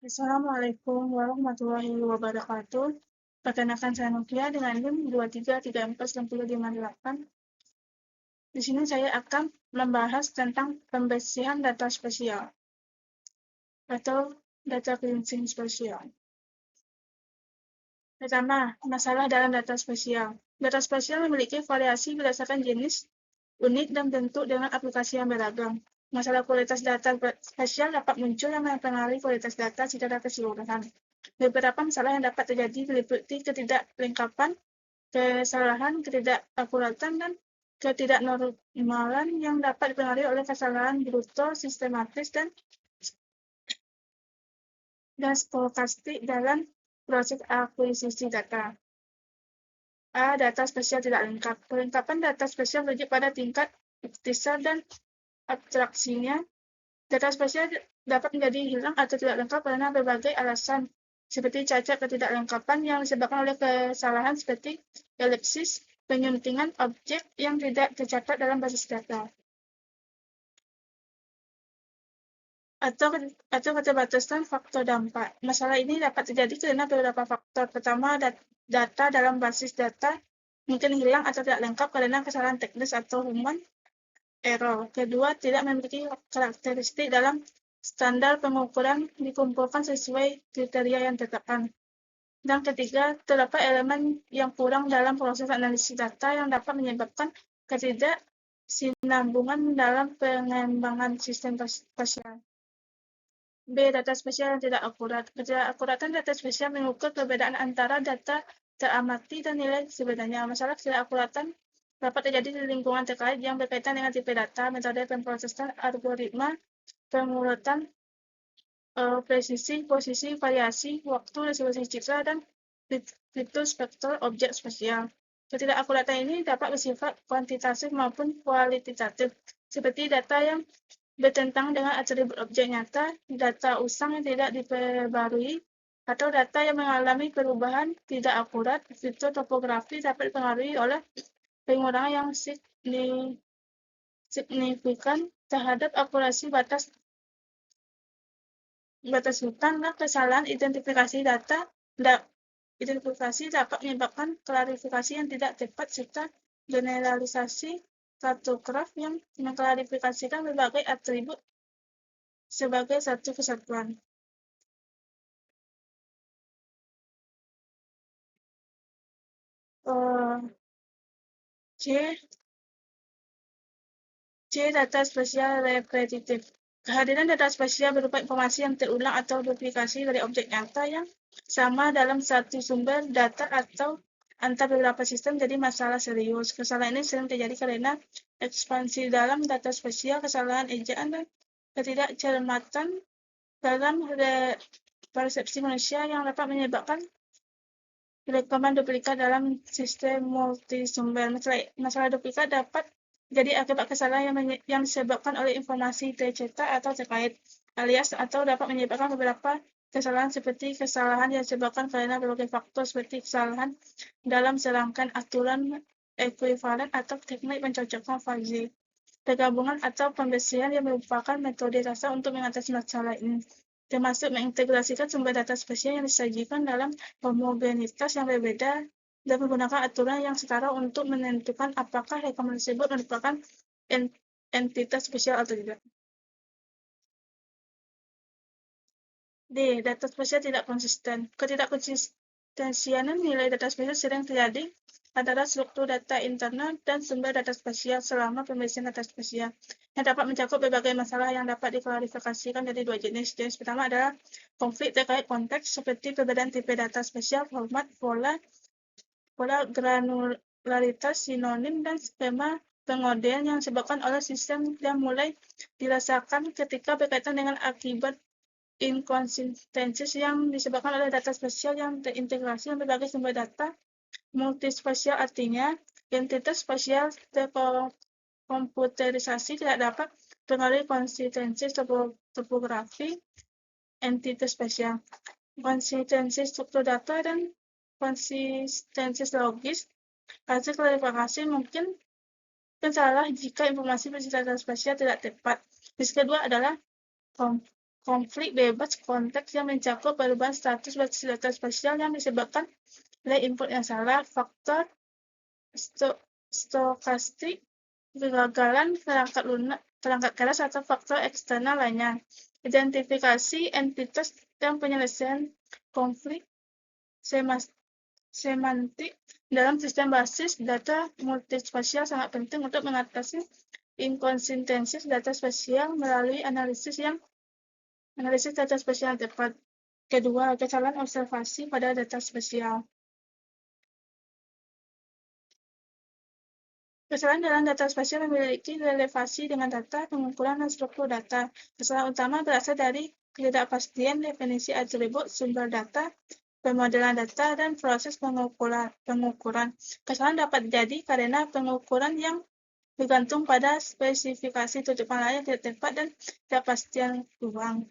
Assalamualaikum warahmatullahi wabarakatuh. Perkenalkan saya Novia dengan NIM 23349058. Di sini saya akan membahas tentang pembersihan data spesial atau data cleansing spesial. Pertama, masalah dalam data spesial. Data spesial memiliki variasi berdasarkan jenis, unit, dan bentuk dengan aplikasi yang beragam. Masalah kualitas data spesial dapat muncul yang mempengaruhi kualitas data secara keseluruhan. Beberapa masalah yang dapat terjadi meliputi ketidaklengkapan, kesalahan, ketidakakuratan, dan ketidaknormalan yang dapat dipengaruhi oleh kesalahan brutal, sistematis, dan stokastik dalam proses akuisisi data. A. Data spesial tidak lengkap. Kelengkapan data spesial merujuk pada tingkat ikhtisar dan abstraksinya. Data spesial dapat menjadi hilang atau tidak lengkap karena berbagai alasan, seperti cacat ketidaklengkapan yang disebabkan oleh kesalahan seperti elipsis, penyuntingan objek yang tidak tercatat dalam basis data, atau keterbatasan faktor dampak. Masalah ini dapat terjadi karena beberapa faktor. Pertama, data dalam basis data mungkin hilang atau tidak lengkap karena kesalahan teknis atau human error. Kedua, tidak memiliki karakteristik dalam standar pengukuran dikumpulkan sesuai kriteria yang ditetapkan. Dan ketiga, terdapat elemen yang kurang dalam proses analisis data yang dapat menyebabkan ketidaksinambungan dalam pengembangan sistem spesial. B. Data spesial yang tidak akurat. Ketidakakuratan data spesial mengukur perbedaan antara data teramati dan nilai sebenarnya. Masalah ketidakakuratan dapat terjadi di lingkungan terkait yang berkaitan dengan tipe data, metode pemrosesan, algoritma pengurutan, presisi, posisi, variasi, waktu, resolusi citra, dan fitur spektor objek spesial. Ketidakakuratan ini dapat bersifat kuantitatif maupun kualitatif, seperti data yang bertentangan dengan atribut objek nyata, data usang yang tidak diperbarui, atau data yang mengalami perubahan tidak akurat. Fitur topografi dapat dipengaruhi oleh pengurangan yang signifikan terhadap akurasi batas hutan, dan kesalahan identifikasi data. Identifikasi dapat menyebabkan klarifikasi yang tidak tepat serta generalisasi kartograf yang mengklarifikasikan berbagai atribut sebagai satu kesatuan. C. Data spesial repetitif. Kehadiran data spesial berupa informasi yang terulang atau duplikasi dari objek nyata yang sama dalam satu sumber data atau antar beberapa sistem jadi masalah serius. Kesalahan ini sering terjadi karena ekspansi dalam data spesial, kesalahan ejaan, dan ketidakcermatan dalam persepsi manusia yang dapat menyebabkan rekaman duplikat dalam sistem multisumber. Masalah duplikat dapat jadi akibat kesalahan yang disebabkan oleh informasi tercetak atau terkait, alias atau dapat menyebabkan beberapa kesalahan seperti kesalahan yang disebabkan karena berbagai faktor seperti kesalahan dalam serangkaian aturan ekuivalen atau teknik pencocokan fuzzy. Penggabungan atau pembersihan yang merupakan metode dasar untuk mengatasi masalah ini, termasuk mengintegrasikan sumber data spesial yang disajikan dalam homogenitas yang berbeda dan menggunakan aturan yang setara untuk menentukan apakah rekaman tersebut merupakan entitas spesial atau tidak. D. Data spesial tidak konsisten. Ketidakkonsistensian nilai data spesial sering terjadi antara struktur data internal dan sumber data spesial selama pembersihan data spesial, yang dapat mencakup berbagai masalah yang dapat diklarifikasikan dari dua jenis. Jenis pertama adalah konflik terkait konteks, seperti perbedaan tipe data spesial, format, pola granularitas, sinonim, dan skema pengodean yang disebabkan oleh sistem yang mulai dirasakan ketika berkaitan dengan akibat inkonsistensi yang disebabkan oleh data spesial yang terintegrasi dengan berbagai sumber data multispesial. Artinya, entitas spesial terkomputerisasi tidak dapat mempengaruhi konsistensi topografi entitas spesial, konsistensi struktur data, dan konsistensi logis. Hasil klarifikasi mungkin salah jika informasi berisi data spesial tidak tepat. Jenis kedua adalah konflik bebas konteks yang mencakup perubahan status basis data spasial yang disebabkan oleh input yang salah, faktor stokastik, kegagalan perangkat keras atau faktor eksternal lainnya. Identifikasi entitas dan penyelesaian konflik semantik dalam sistem basis data multispasial sangat penting untuk mengatasi inkonsistensi data spasial melalui analisis data spasial yang tepat. Kedua, kesalahan observasi pada data spasial. Kesalahan dalam data spasial memiliki relevasi dengan data, pengukuran, dan struktur data. Kesalahan utama berasal dari ketidakpastian definisi atribut sumber data, pemodelan data, dan proses pengukuran. Kesalahan dapat terjadi karena pengukuran yang bergantung pada spesifikasi tutupan layar tidak tepat dan ketidakpastian ruang,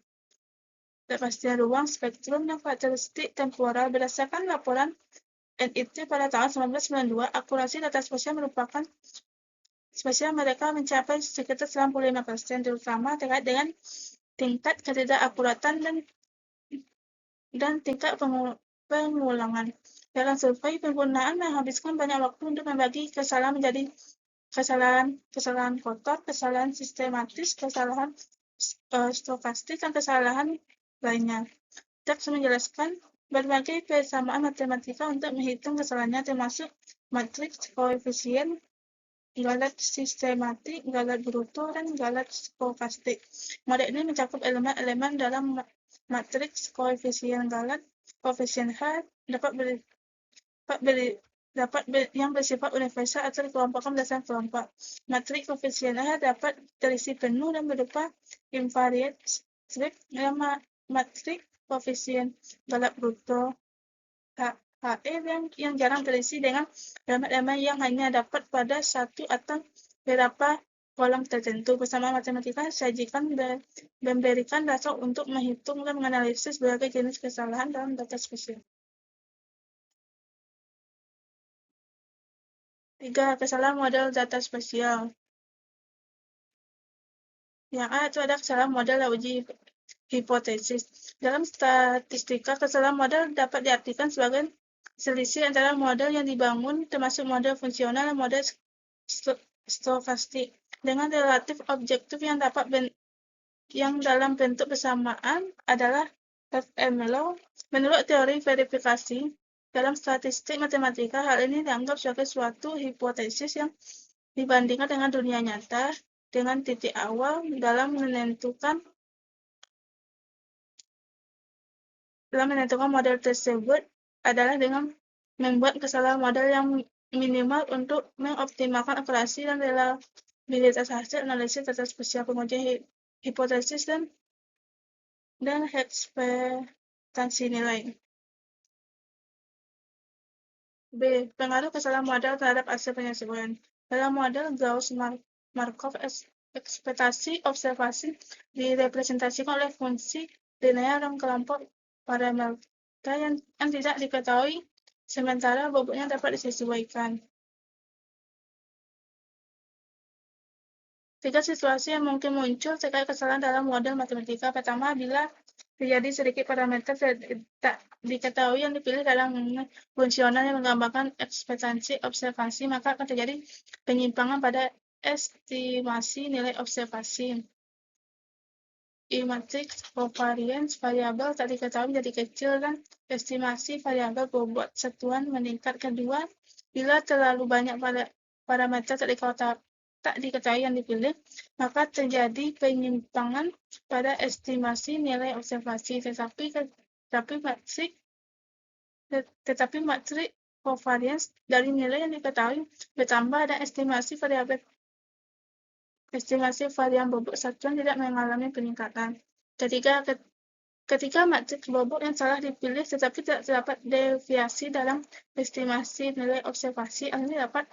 spektrum, dan karakteristik temporal. Berdasarkan laporan NIT pada tahun 1992, akurasi data spasial mereka mencapai sekitar 95%, terutama terkait dengan tingkat ketidakakuratan dan tingkat pengulangan. Dalam survei, penggunaan menghabiskan banyak waktu untuk membagi kesalahan menjadi kesalahan kotor, kesalahan sistematis, kesalahan stokastik, dan kesalahan lainnya. Teks menjelaskan berbagai persamaan matematika untuk menghitung kesalahannya, termasuk matriks koefisien, galat sistematik, galat bruto, dan galat stokastik. Model ini mencakup elemen-elemen dalam matriks koefisien galat. Koefisien H yang bersifat universal atau dikelompokkan berdasarkan kelompok. Matriks koefisien H dapat terisi penuh dan berupa invariant strip. Matriks koefisien galat bruto HE yang jarang terisi dengan elemen-elemen yang hanya dapat pada satu atau beberapa kolom tertentu. Bersama matematika sajikan memberikan dasar untuk menghitung dan menganalisis berbagai jenis kesalahan dalam data spasial. 3. Kesalahan model data spasial. Yang A itu ada kesalahan model uji hipotesis. Dalam statistika, kesalahan model dapat diartikan sebagai selisih antara model yang dibangun, termasuk model fungsional dan model stokastik, dengan relatif objektif yang dalam bentuk bersamaan adalah FMLO. Menurut teori verifikasi dalam statistik matematika, hal ini dianggap sebagai suatu hipotesis yang dibandingkan dengan dunia nyata dengan titik awal dalam menentukan model tersebut adalah dengan membuat kesalahan model yang minimal untuk mengoptimalkan akurasi dan reliabilitas hasil analisis data spasial. Pengujian hipotesis dan ekspektasi nilai. B. Pengaruh kesalahan model terhadap hasil penyesuaian. Dalam model Gauss-Markov, ekspektasi observasi direpresentasikan oleh fungsi linear dan kelompok parameter yang tidak diketahui, sementara bobotnya dapat disesuaikan. 3 situasi yang mungkin muncul terkait kesalahan dalam model matematika. Pertama, bila terjadi sedikit parameter tak diketahui yang dipilih dalam fungsional yang menggambarkan ekspektasi observasi, maka akan terjadi penyimpangan pada estimasi nilai observasi. Matriks covariance variabel tak diketahui menjadi kecil dan estimasi variabel bobot satuan meningkat. Kedua, bila terlalu banyak parameter tak diketahui yang dipilih, maka terjadi penyimpangan pada estimasi nilai observasi. Tetapi matriks covariance dari nilai yang diketahui bertambah dan estimasi varian bobot satuan tidak mengalami peningkatan. Ketika matriks bobot yang salah dipilih tetapi tidak terdapat deviasi dalam estimasi nilai observasi, hal ini dapat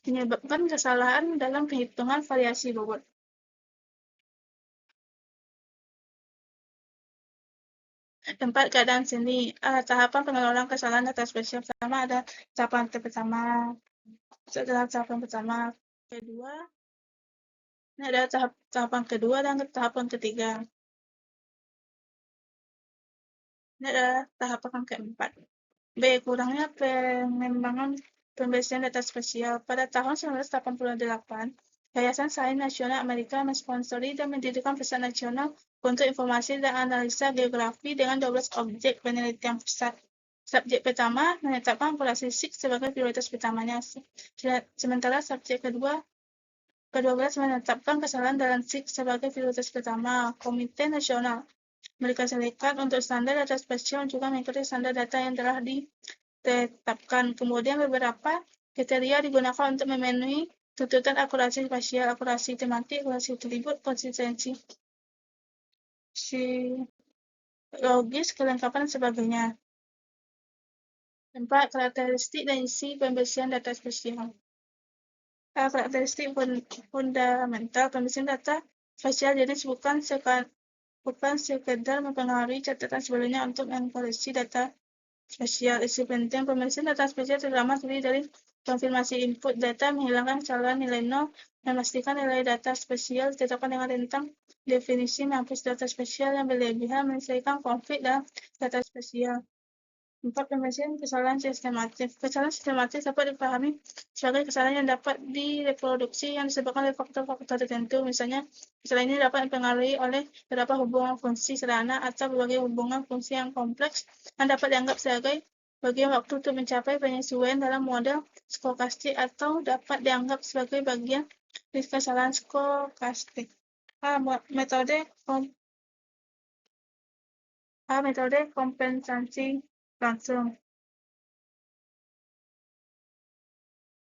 menyebabkan kesalahan dalam penghitungan variasi bobot. Tempat keadaan sini. Tahapan pengelolaan kesalahan data spasial. Pertama ada tahapan pertama, kedua, ini ada tahapan kedua dan tahapan ketiga. Ini adalah tahapan keempat. B. Kurangnya pengembangan pembersihan data spasial. Pada tahun 1988, Yayasan Sains Nasional Amerika mensponsori dan mendirikan Pusat Nasional untuk Informasi dan Analisa Geografi dengan 12 objek penelitian pusat. Subjek pertama menetapkan populasi Sikh sebagai prioritas pertamanya, sementara subjek ke-12 menetapkan kesalahan dalam Sikh sebagai prioritas pertama. Komite Nasional Amerika Serikat untuk standar data spasial juga mengikuti standar data yang telah ditetapkan. Kemudian beberapa kriteria digunakan untuk memenuhi tuntutan akurasi spasial, akurasi tematik, akurasi atribut, konsistensi logis, kelengkapan, dan sebagainya. 4. Karakteristik dan isi pembersihan data spasial. Karakteristik fundamental pembersihan data spasial jenis bukan sekedar mempengaruhi catatan sebelumnya untuk mengkoreksi data spasial. Isi penting pembersihan data spasial terutama terdiri dari konfirmasi input data, menghilangkan kesalahan nilai nol, memastikan nilai data spasial ditetapkan dengan tentang definisi, menghapus data spasial yang berlebihan, menyelesaikan konflik dalam data spasial. 4. Pembersihan kesalahan sistematis. Kesalahan sistematis dapat dipahami sebagai kesalahan yang dapat direproduksi yang disebabkan oleh faktor-faktor tertentu. Misalnya, kesalahan ini dapat dipengaruhi oleh beberapa hubungan fungsi sederhana atau berbagai hubungan fungsi yang kompleks yang dapat dianggap sebagai bagian waktu untuk mencapai penyesuaian dalam model stokastik atau dapat dianggap sebagai bagian dari kesalahan stokastik. Metode kompensasi langsung.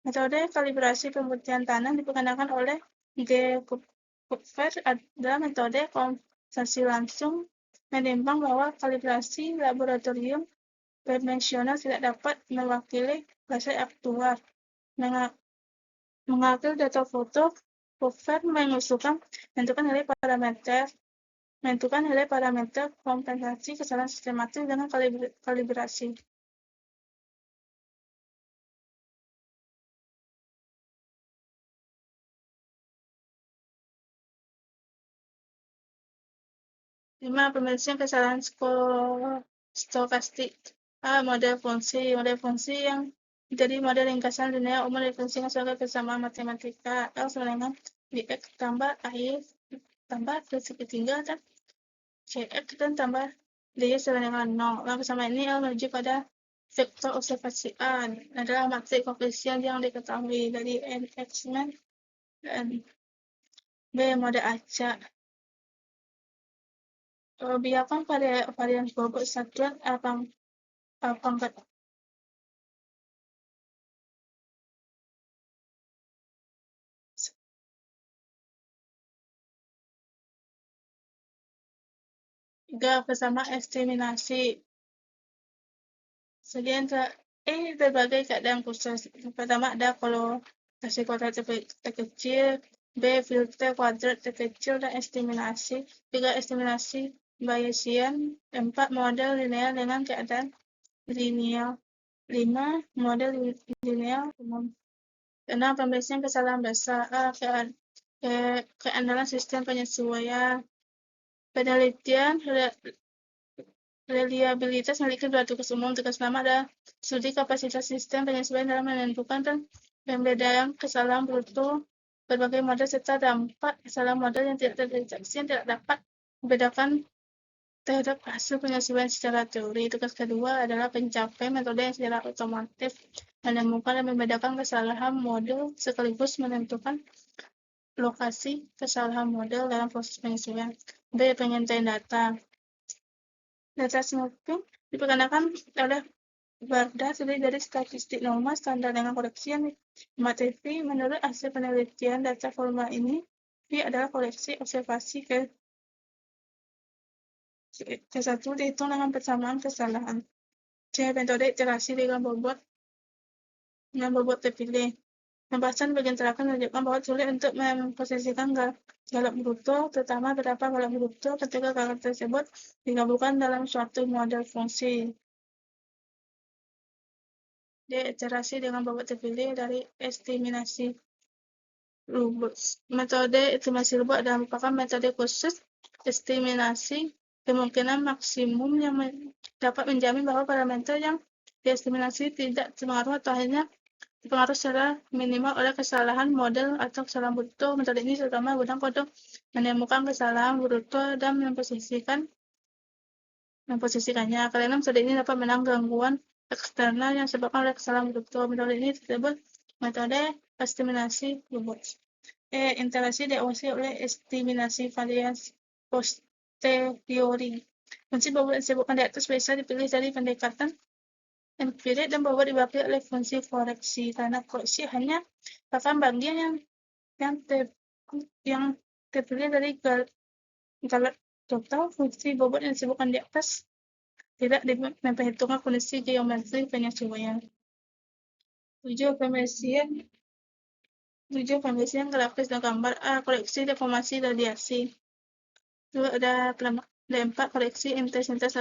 Metode kalibrasi pembuktian tanah diperkenalkan oleh G. Kupfer adalah metode kompensasi langsung menimbang bahwa kalibrasi laboratorium konvensional tidak dapat mewakili hasil aktuar. Mengambil data foto, Kupfer mengusulkan menentukan nilai parameter kompensasi kesalahan sistematis dengan kalibrasi. Pembersihan kesalahan stokastik. Model fungsi yang menjadi model ringkasan linear umum difungsikan sebagai persamaan matematika L sama dengan dx tambah I tambah segitiga dan cx dan tambah dy sama dengan 0. Persamaan ini L menuju pada vektor observasi A adalah matrik koefisien yang diketahui dari nx dan B model acak. Biarkan varian bobot satuan pangkat tiga bersama estimasi. Sekian berbagai keadaan khusus. Pertama ada kolorasi kuadrat terkecil, B filter kuadrat terkecil dan estimasi. 3. Estimasi Bayesian. 4. Model linear dengan keadaan linear. 5. Model linear umum. 6. Pembersihan kesalahan besar. Keandalan sistem penyesuaian. Penelitian reliabilitas memiliki dua tugas umum. Tugas pertama adalah studi kapasitas sistem penyesuaian dalam menentukan dan pembedaan kesalahan bruto berbagai model serta dampak kesalahan model yang tidak terdeteksi yang tidak dapat membedakan terhadap hasil penyesuaian secara teori. Tugas kedua adalah pencapaian metode yang secara otomatis menemukan dan membedakan kesalahan model sekaligus menentukan lokasi kesalahan model dalam proses penyesuaian. B. Pengintaian data. Data snooping diperkenalkan oleh Barda terdiri dari statistik normal standar dengan koreksi yang materi. Menurut hasil penelitian, data formal ini adalah koleksi observasi ke-1 dihitung dengan persamaan kesalahan. C. Metode iterasi dengan bobot terpilih. Pembahasan bagian terakhir menunjukkan bahwa sulit untuk memposisikan galak bruto, terutama beberapa galak bruto ketika galak tersebut digabungkan dalam suatu model fungsi. D. Iterasi dengan bobot terpilih dari estimasi rumus. Metode estimasi rumus adalah merupakan metode khusus estimasi kemungkinan maksimum yang dapat menjamin bahwa parameter yang diestimasi tidak terpengaruh atau hanya dipengaruhi secara minimal oleh kesalahan model atau kesalahan bruto. Metode ini terutama digunakan untuk menemukan kesalahan bruto dan memposisikannya, karena metode ini dapat menangani gangguan eksternal yang disebabkan oleh kesalahan bruto. Metode ini disebut metode estimasi bobot. Interaksi diawasi oleh estimasi variasi posteriori. Fungsi bobot yang disebutkan di atas biasa dipilih dari pendekatan empirik dan bobot dibagi oleh fungsi koreksi, karena koreksi hanya merupakan bagian yang terpilih dari galat total. Fungsi bobot yang disebutkan di atas tidak memperhitungkan kondisi geometri penyesuaian. 7. Pembersihan grafis dan gambar. A. Koreksi deformasi radiasi. 2. Ada 4. Koreksi intensitas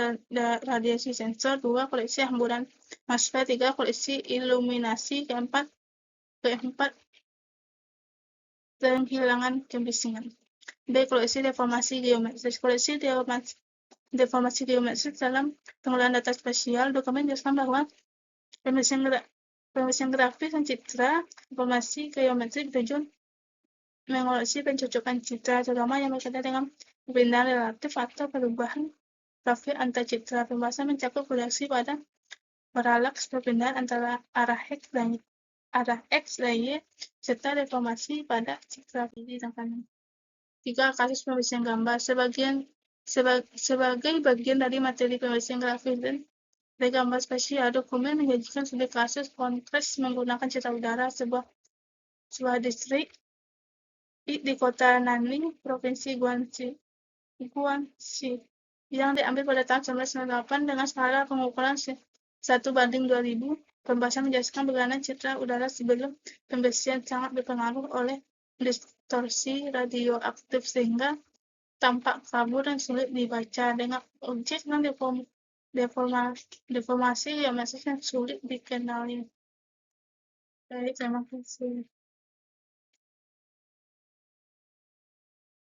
radiasi sensor. 2. Koreksi hamburan MOSFET. 3. Koreksi iluminasi. Keempat, penghilangan kebisingan. B. Koreksi deformasi geometris. Koreksi deformasi geometris dalam pengolahan data spasial. Dokumen menjelaskan bahwa pembersihan grafis dan citra informasi geometri bertujuan mengoreksi pencocokan citra, terutama yang berkaitan dengan perpindahan relatif atau perubahan grafik antar citra. Pembahasan mencakup koreksi pada paralaks perpindahan antara arah X dan Y, serta deformasi pada citra kiri dan kanan. 3. Kasus pembersihan gambar. Sebagai bagian dari materi pembersihan grafis dan gambar spasial, dokumen menjanjikan studi kasus kontras menggunakan citra udara sebuah distrik di kota Nanning, Provinsi Guangxi, yang diambil pada tahun 1998 dengan skala pengukuran 1:2000. Pembahasan menjelaskan bagaimana citra udara sebelum pembersihan sangat berpengaruh oleh distorsi radioaktif sehingga tampak kabur dan sulit dibaca, dengan objek dan deformasi geometris yang sulit dikenali. Baik, terima kasih.